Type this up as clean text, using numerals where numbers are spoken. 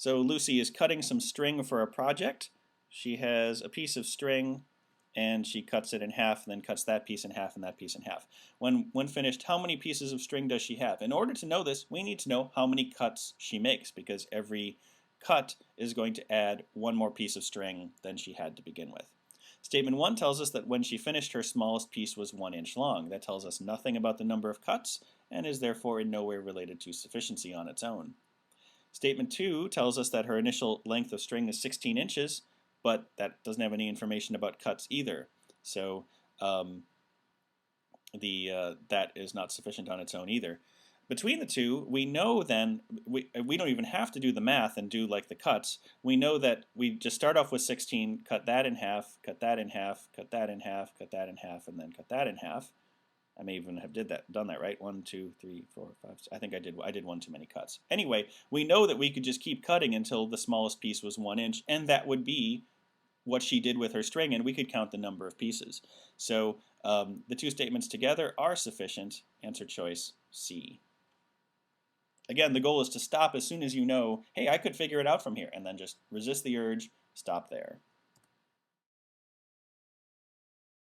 So Lucy is cutting some string for a project. She has a piece of string and she cuts it in half and then cuts that piece in half and that piece in half. When finished, how many pieces of string does she have? In order to know this, we need to know how many cuts she makes, because every cut is going to add one more piece of string than she had to begin with. Statement 1 tells us that when she finished, her smallest piece was 1 inch long. That tells us nothing about the number of cuts and is therefore in no way related to sufficiency on its own. Statement 2 tells us that her initial length of string is 16 inches, but that doesn't have any information about cuts either. So that is not sufficient on its own either. Between the two, we know then, we don't even have to do the math and do like the cuts. We know that we just start off with 16, cut that in half, cut that in half, cut that in half, cut that in half, and then cut that in half. I may even have done that, right? 1, 2, 3, 4, 5. I think I did one too many cuts. Anyway, we know that we could just keep cutting until the smallest piece was 1 inch, and that would be what she did with her string, and we could count the number of pieces. So the two statements together are sufficient. Answer choice C. Again, the goal is to stop as soon as you know, hey, I could figure it out from here, and then just resist the urge, stop there.